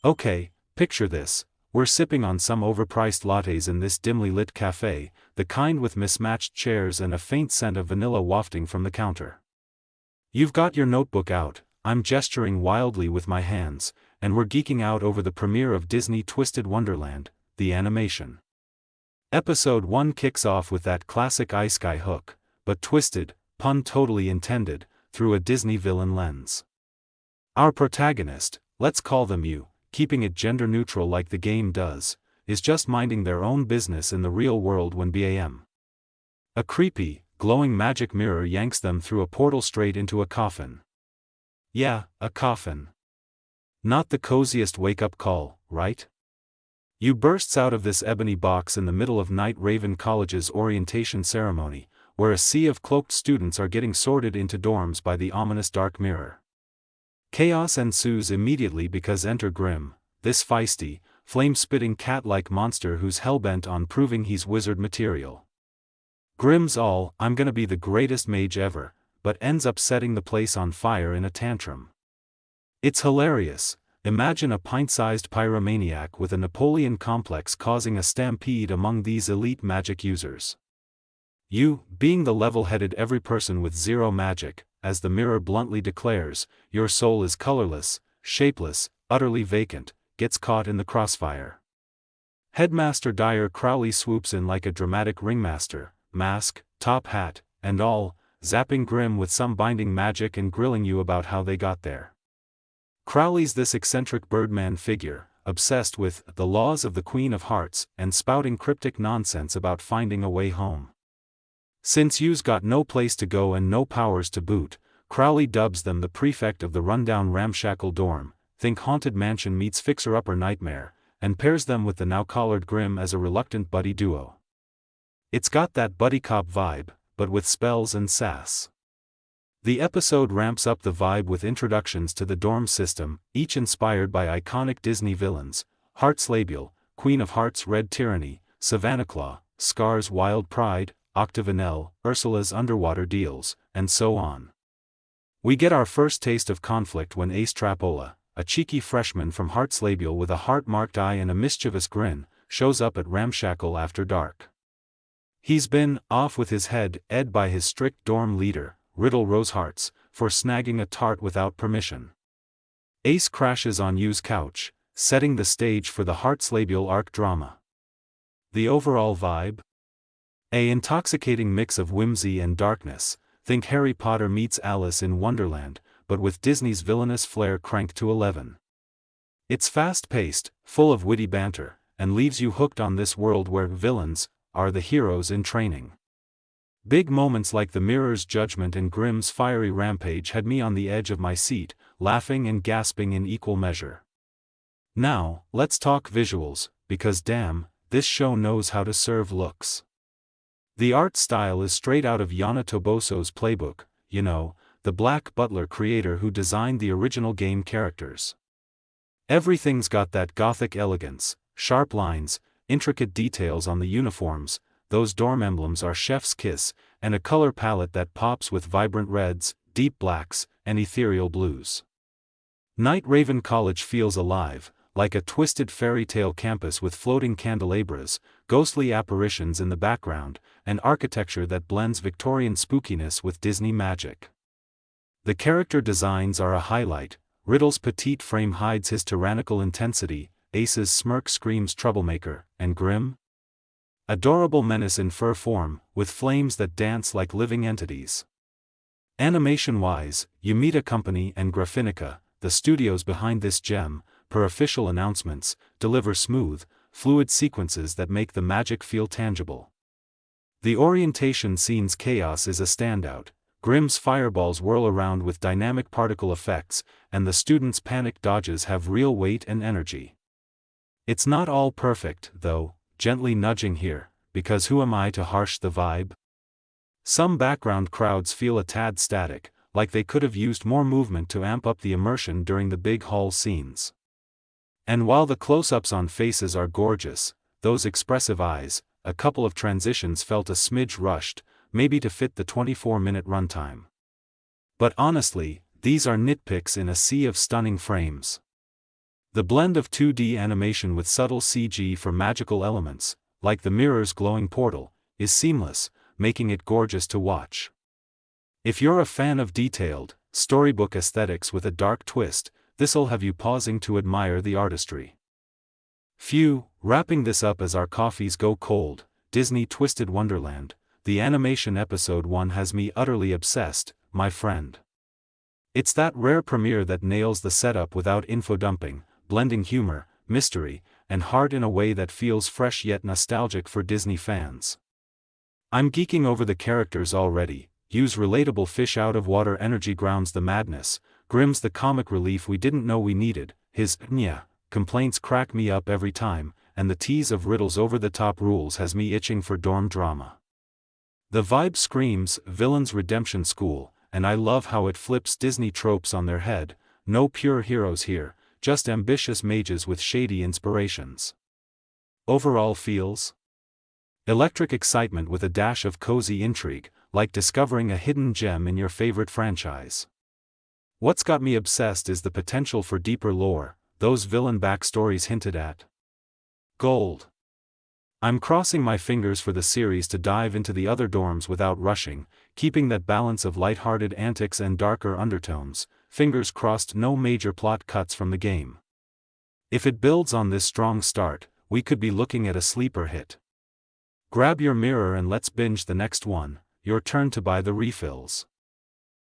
Okay, picture this. We're sipping on some overpriced lattes in this dimly lit cafe, the kind with mismatched chairs and a faint scent of vanilla wafting from the counter. You've got your notebook out, I'm gesturing wildly with my hands, and we're geeking out over the premiere of Disney Twisted-Wonderland, the animation. Episode 1 kicks off with that classic ice guy hook, but twisted, pun totally intended, through a Disney villain lens. Our protagonist, let's call them you, keeping it gender neutral like the game does, is just minding their own business in the real world when bam. A creepy, glowing magic mirror yanks them through a portal straight into a coffin. Yeah, a coffin. Not the coziest wake-up call, right? You bursts out of this ebony box in the middle of Night Raven College's orientation ceremony, where a sea of cloaked students are getting sorted into dorms by the ominous dark mirror. Chaos ensues immediately because enter Grim, this feisty, flame-spitting cat-like monster who's hellbent on proving he's wizard material. Grim's all, I'm gonna be the greatest mage ever, but ends up setting the place on fire in a tantrum. It's hilarious. Imagine a pint-sized pyromaniac with a Napoleon complex causing a stampede among these elite magic users. You, being the level-headed every person with zero magic, as the mirror bluntly declares, your soul is colorless, shapeless, utterly vacant, gets caught in the crossfire. Headmaster Dyer Crowley swoops in like a dramatic ringmaster, mask, top hat, and all, zapping Grim with some binding magic and grilling you about how they got there. Crowley's this eccentric Birdman figure, obsessed with the laws of the Queen of Hearts and spouting cryptic nonsense about finding a way home. Since you's got no place to go and no powers to boot, Crowley dubs them the prefect of the rundown ramshackle dorm, think Haunted Mansion meets Fixer-Upper Nightmare, and pairs them with the now-collared Grim as a reluctant buddy duo. It's got that buddy cop vibe, but with spells and sass. The episode ramps up the vibe with introductions to the dorm system, each inspired by iconic Disney villains, Heart's Labial, Queen of Hearts' Red Tyranny, Savannah Claw, Scar's Wild Pride, Octavanel, Ursula's Underwater Deals, and so on. We get our first taste of conflict when Ace Trapola, a cheeky freshman from Heart's Labial with a heart-marked eye and a mischievous grin, shows up at Ramshackle after dark. He's been off with his head ed by his strict dorm leader, Riddle Rosehearts, for snagging a tart without permission. Ace crashes on Yu's couch, setting the stage for the Heart's Labial arc drama. The overall vibe? An intoxicating mix of whimsy and darkness, think Harry Potter meets Alice in Wonderland, but with Disney's villainous flair cranked to 11. It's fast-paced, full of witty banter, and leaves you hooked on this world where villains are the heroes in training. Big moments like the mirror's judgment and Grim's fiery rampage had me on the edge of my seat, laughing and gasping in equal measure. Now, let's talk visuals, because damn, this show knows how to serve looks. The art style is straight out of Yana Toboso's playbook, you know, the Black Butler creator who designed the original game characters. Everything's got that gothic elegance, sharp lines, intricate details on the uniforms, those dorm emblems are chef's kiss, and a color palette that pops with vibrant reds, deep blacks, and ethereal blues. Night Raven College feels alive, like a twisted fairy tale campus with floating candelabras, ghostly apparitions in the background, and architecture that blends Victorian spookiness with Disney magic. The character designs are a highlight. Riddle's petite frame hides his tyrannical intensity, Ace's smirk screams troublemaker, and Grim? Adorable menace in fur form, with flames that dance like living entities. Animation-wise, Yumita Company and Graphinica, the studios behind this gem, per official announcements, deliver smooth, fluid sequences that make the magic feel tangible. The orientation scene's chaos is a standout. Grim's fireballs whirl around with dynamic particle effects, and the students' panic dodges have real weight and energy. It's not all perfect, though, gently nudging here, because who am I to harsh the vibe? Some background crowds feel a tad static, like they could have used more movement to amp up the immersion during the big hall scenes. And while the close-ups on faces are gorgeous, those expressive eyes, a couple of transitions felt a smidge rushed, maybe to fit the 24-minute runtime. But honestly, these are nitpicks in a sea of stunning frames. The blend of 2D animation with subtle CG for magical elements, like the mirror's glowing portal, is seamless, making it gorgeous to watch. If you're a fan of detailed, storybook aesthetics with a dark twist, this'll have you pausing to admire the artistry. Phew, wrapping this up as our coffees go cold, Disney Twisted-Wonderland, the animation episode 1 has me utterly obsessed, my friend. It's that rare premiere that nails the setup without info-dumping, blending humor, mystery, and heart in a way that feels fresh yet nostalgic for Disney fans. I'm geeking over the characters already. Hugh's relatable fish-out-of-water energy grounds the madness, Grimm's the comic relief we didn't know we needed, his complaints crack me up every time, and the tease of Riddle's over-the-top rules has me itching for dorm drama. The vibe screams villain's redemption school, and I love how it flips Disney tropes on their head. No pure heroes here, just ambitious mages with shady inspirations. Overall feels electric excitement with a dash of cozy intrigue, like discovering a hidden gem in your favorite franchise. What's got me obsessed is the potential for deeper lore, those villain backstories hinted at. Gold. I'm crossing my fingers for the series to dive into the other dorms without rushing, keeping that balance of lighthearted antics and darker undertones. Fingers crossed no major plot cuts from the game. If it builds on this strong start, we could be looking at a sleeper hit. Grab your mirror and let's binge the next one. Your turn to buy the refills.